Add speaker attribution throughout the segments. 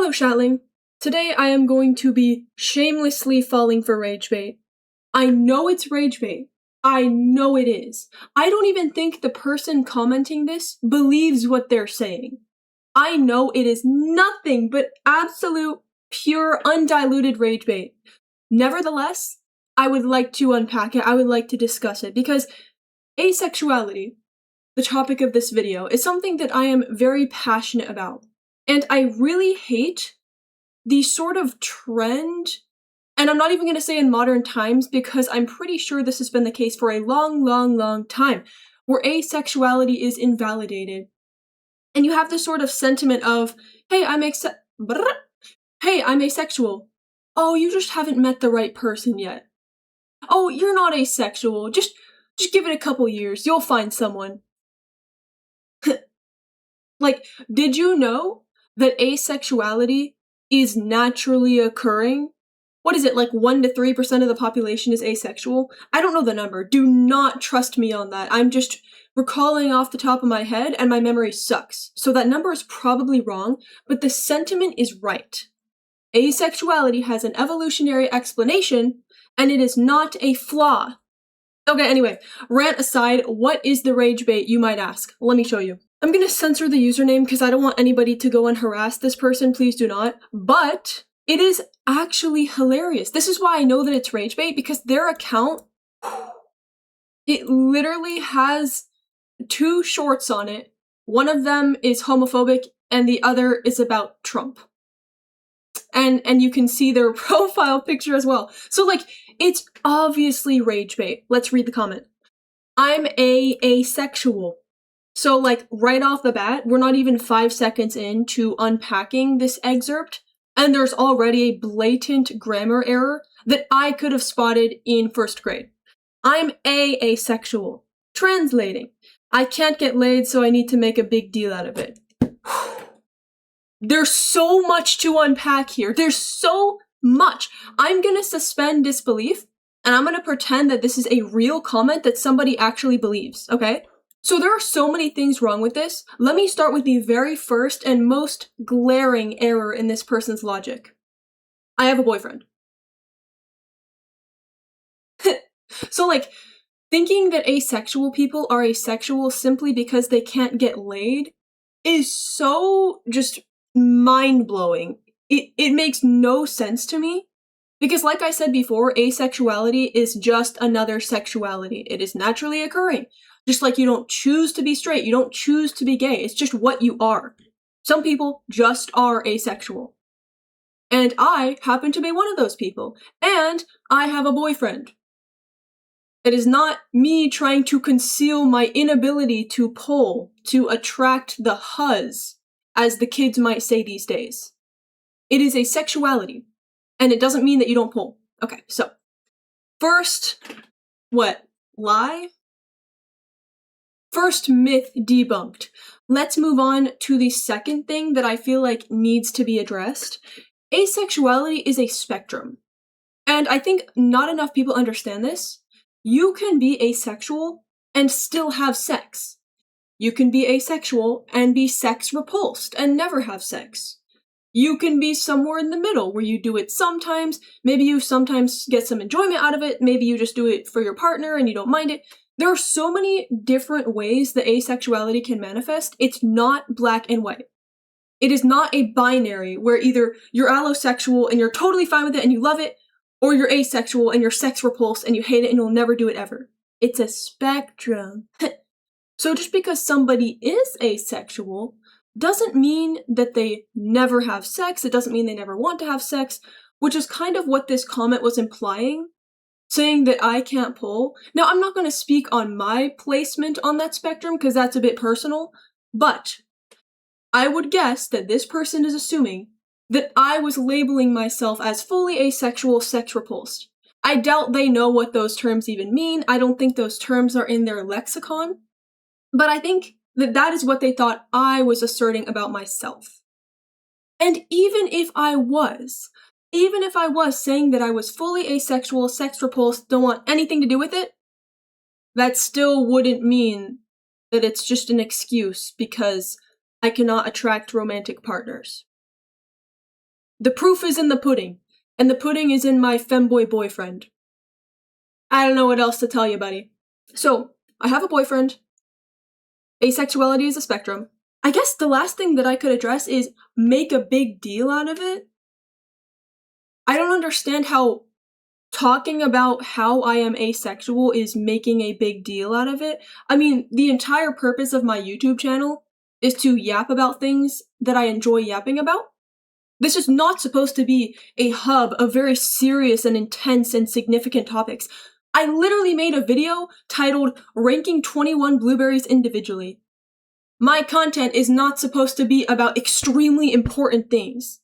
Speaker 1: Hello, Shatling. Today I am going to be shamelessly falling for rage bait. I know it's rage bait. I know it is. I don't even think the person commenting this believes what they're saying. I know it is nothing but absolute, pure, undiluted rage bait. Nevertheless, I would like to unpack it. I would like to discuss it because asexuality, the topic of this video, is something that I am very passionate about. And I really hate the sort of trend, and I'm not even going to say in modern times because I'm pretty sure this has been the case for a long time, where asexuality is invalidated. And you have this sort of sentiment of, hey, I'm asexual. Oh, you just haven't met the right person yet. Oh, you're not asexual. Just give it a couple years. You'll find someone. Like, did you know that asexuality is naturally occurring? What is it, like 1 to 3% of the population is asexual? I don't know the number. Do not trust me on that. I'm just recalling off the top of my head and my memory sucks. So that number is probably wrong, but the sentiment is right. Asexuality has an evolutionary explanation, and it is not a flaw. Okay, anyway, rant aside, what is the rage bait, you might ask? Let me show you. I'm gonna censor the username because I don't want anybody to go and harass this person, please do not. But it is actually hilarious. This is why I know that it's rage bait, because their account, it literally has 2 shorts on it. One of them is homophobic and the other is about Trump. And you can see their profile picture as well. So like, it's obviously rage bait. Let's read the comment. I'm asexual. So like, right off the bat, we're not even 5 seconds into unpacking this excerpt, and there's already a blatant grammar error that I could have spotted in 1st grade. I'm asexual. Translating. I can't get laid, so I need to make a big deal out of it. There's so much to unpack here. There's so much. I'm gonna suspend disbelief, and I'm gonna pretend that this is a real comment that somebody actually believes, okay? So there are so many things wrong with this. Let me start with the very first and most glaring error in this person's logic. I have a boyfriend. So like, thinking that asexual people are asexual simply because they can't get laid is so just mind-blowing. It makes no sense to me. Because like I said before, asexuality is just another sexuality. It is naturally occurring. Just like you don't choose to be straight, you don't choose to be gay, it's just what you are. Some people just are asexual. And I happen to be one of those people. And I have a boyfriend. It is not me trying to conceal my inability to pull, to attract the huzz, as the kids might say these days. It is a sexuality. And it doesn't mean that you don't pull. Okay, so first, lie? First myth debunked. Let's move on to the second thing that I feel like needs to be addressed. Asexuality is a spectrum. And I think not enough people understand this. You can be asexual and still have sex. You can be asexual and be sex repulsed and never have sex. You can be somewhere in the middle where you do it sometimes, maybe you sometimes get some enjoyment out of it, maybe you just do it for your partner and you don't mind it. There are so many different ways that asexuality can manifest. It's not black and white. It is not a binary where either you're allosexual and you're totally fine with it and you love it, or you're asexual and you're sex repulsed and you hate it and you'll never do it ever. It's a spectrum. So just because somebody is asexual doesn't mean that they never have sex, it doesn't mean they never want to have sex, which is kind of what this comment was implying, saying that I can't pull. Now, I'm not going to speak on my placement on that spectrum, because that's a bit personal, but I would guess that this person is assuming that I was labeling myself as fully asexual, sex repulsed. I doubt they know what those terms even mean. I don't think those terms are in their lexicon, but I think that is what they thought I was asserting about myself. And even if I was saying that I was fully asexual, sex repulsed, don't want anything to do with it, that still wouldn't mean that it's just an excuse because I cannot attract romantic partners. The proof is in the pudding, and the pudding is in my femboy boyfriend. I don't know what else to tell you, buddy. So, I have a boyfriend. Asexuality is a spectrum. I guess the last thing that I could address is make a big deal out of it. I don't understand how talking about how I am asexual is making a big deal out of it. I mean, the entire purpose of my YouTube channel is to yap about things that I enjoy yapping about. This is not supposed to be a hub of very serious and intense and significant topics. I literally made a video titled Ranking 21 Blueberries Individually. My content is not supposed to be about extremely important things.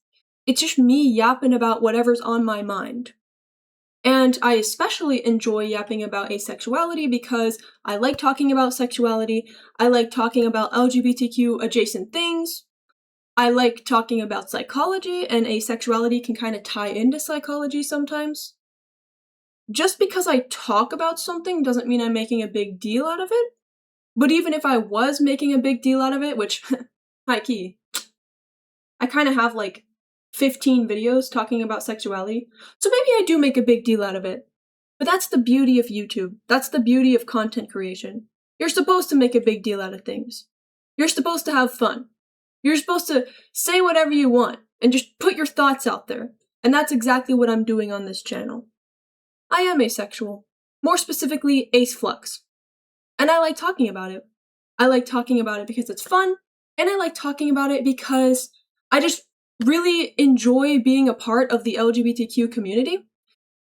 Speaker 1: It's just me yapping about whatever's on my mind. And I especially enjoy yapping about asexuality because I like talking about sexuality, I like talking about LGBTQ adjacent things, I like talking about psychology, and asexuality can kind of tie into psychology sometimes. Just because I talk about something doesn't mean I'm making a big deal out of it. But even if I was making a big deal out of it, which, high key, I kind of have like 15 videos talking about sexuality, so maybe I do make a big deal out of it. But that's the beauty of YouTube. That's the beauty of content creation. You're supposed to make a big deal out of things. You're supposed to have fun. You're supposed to say whatever you want and just put your thoughts out there. And that's exactly what I'm doing on this channel. I am asexual. More specifically, ace flux. And I like talking about it. I like talking about it because it's fun, and I like talking about it because I just really enjoy being a part of the LGBTQ community,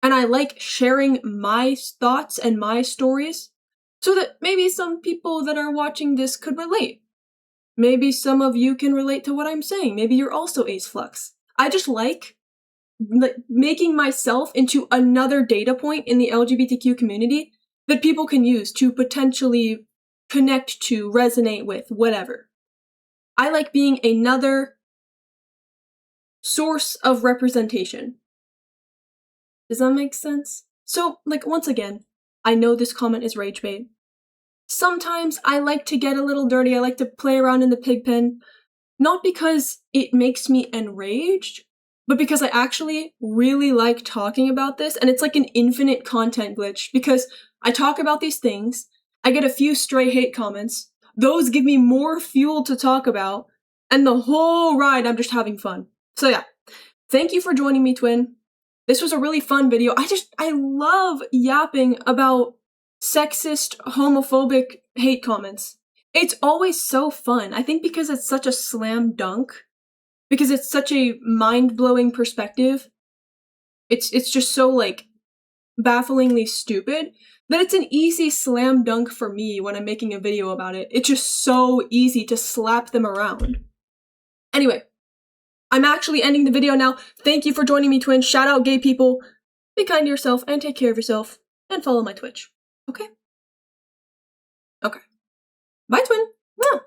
Speaker 1: and I like sharing my thoughts and my stories so that maybe some people that are watching this could relate. Maybe some of you can relate to what I'm saying. Maybe you're also ace flux. I just like making myself into another data point in the LGBTQ community that people can use to potentially connect to, resonate with, whatever. I like being another source of representation. Does that make sense? So, once again, I know this comment is rage bait. Sometimes I like to get a little dirty, I like to play around in the pig pen, not because it makes me enraged, but because I actually really like talking about this, and it's like an infinite content glitch, because I talk about these things, I get a few stray hate comments, those give me more fuel to talk about, and the whole ride I'm just having fun. So yeah, thank you for joining me, Twin. This was a really fun video. I love yapping about sexist, homophobic hate comments. It's always so fun. I think because it's such a slam dunk, because it's such a mind-blowing perspective, it's just so, bafflingly stupid, that it's an easy slam dunk for me when I'm making a video about it. It's just so easy to slap them around. Anyway, I'm actually ending the video now. Thank you for joining me, Twin. Shout out gay people. Be kind to yourself and take care of yourself. And follow my Twitch. Okay? Okay. Bye, Twin. Mwah!